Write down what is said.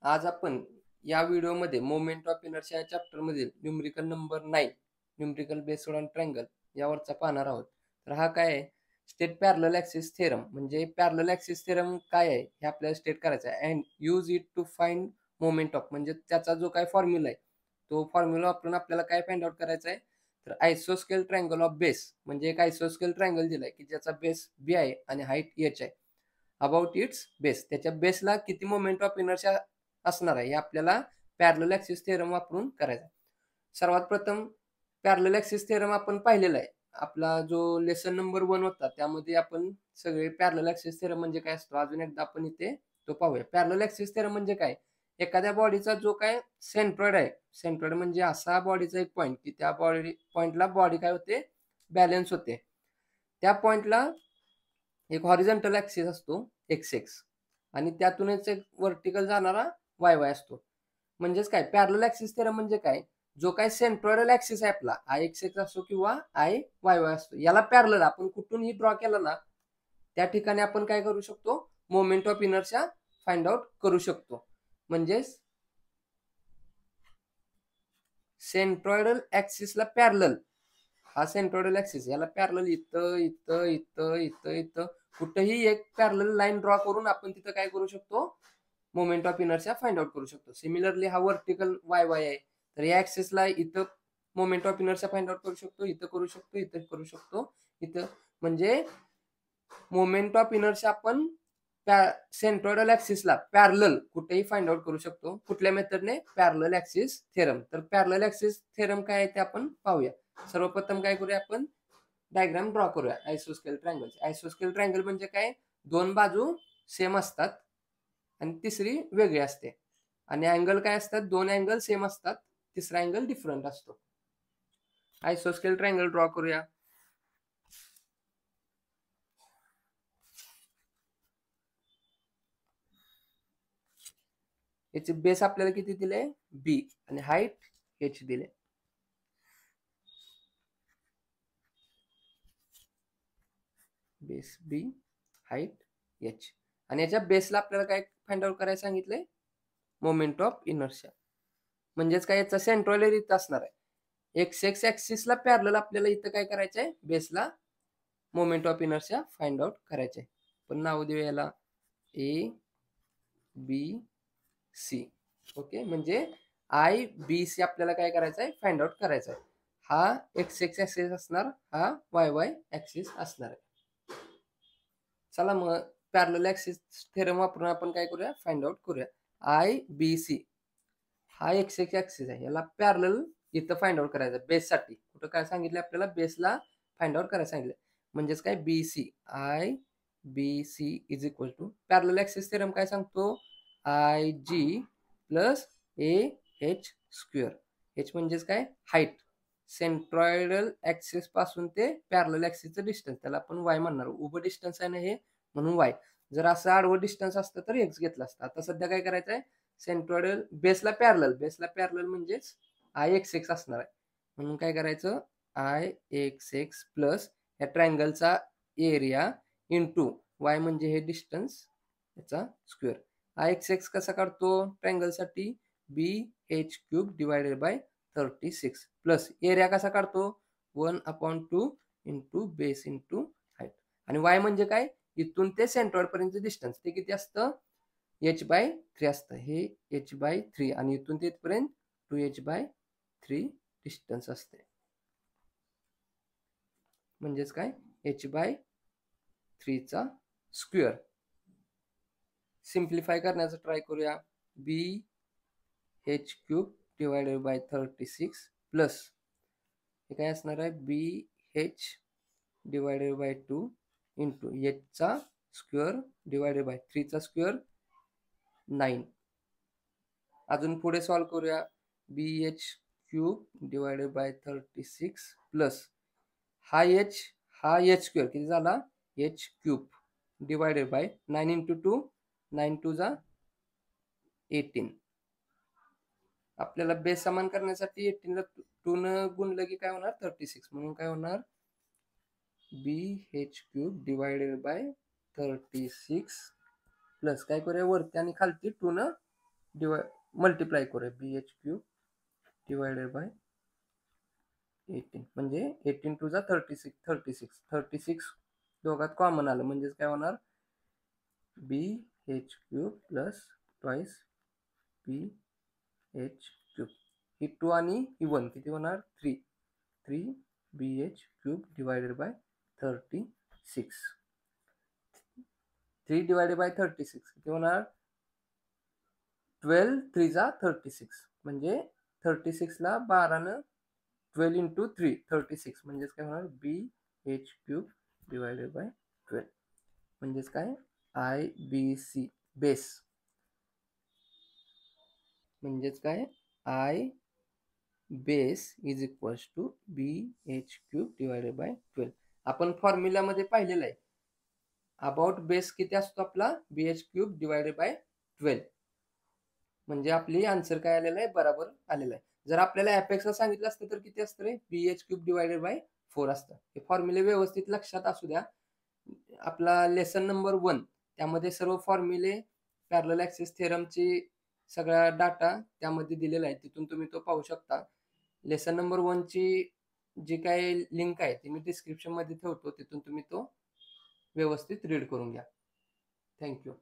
आज आपण या व्हिडिओमध्ये मोमेंट ऑफ इनर्शिया या चॅप्टरमधील numerical number 9 numerical based on triangle यावरचा पाहणार आहोत. तर हा काय आहे? State parallel axis theorem. म्हणजे पॅरलल ॲक्सिस थेरम काय आहे हे आपल्याला स्टेट करायचं आहे and use it to find moment of. म्हणजे त्याचा जो काय फॉर्म्युला आहे तो फॉर्म्युला वापरून आपल्याला काय फाइंड आउट करायचं आहे, तर आयसोस्केल ट्रायंगल ऑफ बेस. म्हणजे एक आयसोस्केल ट्रायंगल दिलाय की ज्याचा बेस बी आहे आणि हाईट एच आहे. अबाउट इट्स बेस, त्याच्या बेसला किती मोमेंट ऑफ इनर्शिया असणार आहे हे आपल्याला पॅरलल ॲक्सिस थेरम वापरून करायचं आहे. सर्वात प्रथम पॅरलल ॲक्सिस थेरम आपण पाहिलेला आहे. आपला जो लेसन नंबर 1 होता त्यामध्ये आपण सगळे पॅरलल ॲक्सिस थेरम म्हणजे काय असतो अजून एकदा आपण इथे तो पाहूया. पॅरलल ॲक्सिस थेरम म्हणजे काय? एखाद्या बॉडीचा जो काय सेंट्रॉइड आहे, सेंट्रॉइड म्हणजे असा बॉडीचा एक पॉईंट की त्या पॉईंटला बॉडी काय होते, बॅलन्स होते. त्या पॉईंटला एक हॉरिझॉन्टल ॲक्सिस असतो एक्स एक्स आणि त्यातूनच एक वर्टिकल जाणारा वाय वाय असतो. म्हणजेच काय पॅरलल ॲक्सिस थेरम म्हणजे काय? जो काय सेंट्रॉइडल ॲक्सिस आहे आपला आय एक्स एक्स असतो किंवा आय वाय वाय असतो, याला पॅरलल आपण कुठूनही ड्रॉ केला ना त्या ठिकाणी आपण काय करू शकतो, moment of inertia find out करू शकतो. म्हणजेच सेंट्रॉइडल ॲक्सिसला पॅरलल, हा सेंट्रॉइडल ॲक्सिस याला पॅरलल इथं इथं इथं इथं इथं कुठेही एक पॅरलल लाईन ड्रॉ करून आपण तिथं काय करू शकतो, moment of inertia find out करू शकतो. सिमिलरली हा वर्टिकल वाय वाय आहे, तर या ॲक्सिसला इथं moment of inertia find out करू शकतो, इथं करू शकतो, इथं करू शकतो, इथं. म्हणजे मोमेंट ऑफ इनर्शिया आपण सेंट्रॉइडल ॲक्सिसला पॅरलल कुठेही फाइंड आउट करू शकतो. कुठल्या मेथडने? Parallel axis theorem. तर पॅरलल ॲक्सिस थेरम काय आहे ते आपण पाहूया. सर्वप्रथम काय करूया, आपण डायग्राम ड्रॉ करूया आयसोस्केल ट्रायंगल. आयसोस्केल ट्रायंगल म्हणजे काय? दोन बाजू सेम असतात आणि तिसरी वेगळी असते. आणि अँगल काय असतात? दोन अँगल सेम असतात, तिसरा अँगल डिफरंट असतो. आयसोस्केल ट्रायंगल ड्रॉ करूया. याची बेस आपल्याला किती दिले? बी आणि हाईट एच दिले. बेस बी, हाईट एच. आणि याच्या बेसला आपल्याला काय फाइंड आउट करायला सांगितलंय? Moment of inertia. म्हणजेच काय, याचा सेंट्रॉइड इथं असणार आहे. एक्स एक्स ॲक्सिसला पॅरलल आपल्याला इथं काय करायचं आहे, बेसला moment of inertia find out करायचे. पण नाव देऊया याला ए बी सी. ओके, म्हणजे आय बी सी आपल्याला काय करायचं आहे, फाइंड आउट करायचं आहे. हा एक्स एक्स ॲक्सिस असणार, हा वाय वाय ॲक्सिस असणार आहे. चला मग पॅरलल ॲक्सिस थेरम वापरून आपण काय करूया, फाइंड आउट करूया. आय बी सी हा एक्स एक्स ॲक्सिस आहे, याला पॅरलल इथं फाइंड आउट करायचं बेससाठी. कुठं काय सांगितलं आपल्याला? बेसला फाइंड आउट करायला सांगितलं. म्हणजेच काय, B C, I B C is equal to parallel axis theorem काय सांगतो, I G plus A H square. H म्हणजेच काय, हाईट. सेंट्रॉइडल ॲक्सिस पासून ते पॅरलल ॲक्सिसचं डिस्टन्स, त्याला आपण वाय म्हणणार. उभं डिस्टन्स आहे ना हे, म्हणून वाय. जर असं आडवं डिस्टन्स असतं तर एक्स घेतलं असतं. आता सध्या काय करायचं आहे, सेंट्रॉइडल बेसला पॅरलल म्हणजेच आय एक्स एक्स असणार आहे. म्हणून काय करायचं, आय एक्स एक्स प्लस या ट्रायंगलचा एरिया इंटू वाय म्हणजे हे डिस्टन्स, याचा स्क्वेअर. आय एक्स एक्स कसा काढतो ट्रायंगलसाठी? B H cube divided by 36 plus area कसा काढतो? 1/2 इंटू बेस इंटू हाईट. आणि वाय म्हणजे काय? इथून ते सेंट्रॉइड पर्यंत डिस्टन्स, ते किती असतं? h/3 असतं. हे h/3 आणि इथून ते इथपर्यंत 2h/3 डिस्टन्स असते. म्हणजेच काय, h/3 चा स्क्वेअर. सिम्प्लिफाय करण्याचा ट्राय करूया. B H cube divided by 36 plus हे काय असणार आहे, B H divided by 2 into एचचा स्क्वेअर डिवायडेड बाय 3चा स्क्वेअर 9. अजून पुढे सॉल्व्ह करूया. B H cube divided by 36 plus हा एच स्क्वेअर किती झाला, H cube divided by 9 into 2, 9 2 जा 18. आपल्याला बेस समान करण्यासाठी 18 ला 2 न गुणलं की काय होणार, 36. म्हणून काय होणार, B H cube divided by 36 plus काय करूया, वरती आणि खालती 2 न मल्टिप्लाय करूया BH³ डिवायडेड बाय 18 म्हणजे 18 टू जा 36 दोघात कॉमन आलं म्हणजेच काय होणार BH³ प्लस ट्वाईस BH³ ही 2 आणि ही 1 किती होणार 3 BH³ divided by 36 3 divided by 36 किती होणार 12 3 जा 36 म्हणजे 36 ला 12 न 12 इंटू 3 36 म्हणजेच काय होणार BH³ डिवायडेड बाय 12 म्हणजेच काय IBC बेस म्हणजेच काय I base is equals to BH³ divided by 12 आपण फॉर्म्युलामध्ये पाहिलेलं आहे अबाउट बेस किती असतो आपला BH³ डिवायडेड बाय 12 म्हणजे आपली आन्सर काय आलेला आहे बरोबर आलेला आहे जर आपल्याला ॲपेक्सला सांगितलं असतं तर किती असतं रे BH³ डिवायडेड बाय 4 असतं हे फॉर्म्युले व्यवस्थित लक्षात असू द्या आपला लेसन नंबर 1 त्यामध्ये सर्व फॉर्म्युले पॅरलल ॲक्सिस थेरमची सगळा डाटा त्यामध्ये दिलेला आहे तिथून तुम्ही तो पाहू शकता लेसन नंबर 1 ची जी काय लिंक आहे ती मी डिस्क्रिप्शन मध्ये ठेवतो तिथून तुम्ही तो व्यवस्थित रीड करून घ्या थँक्यू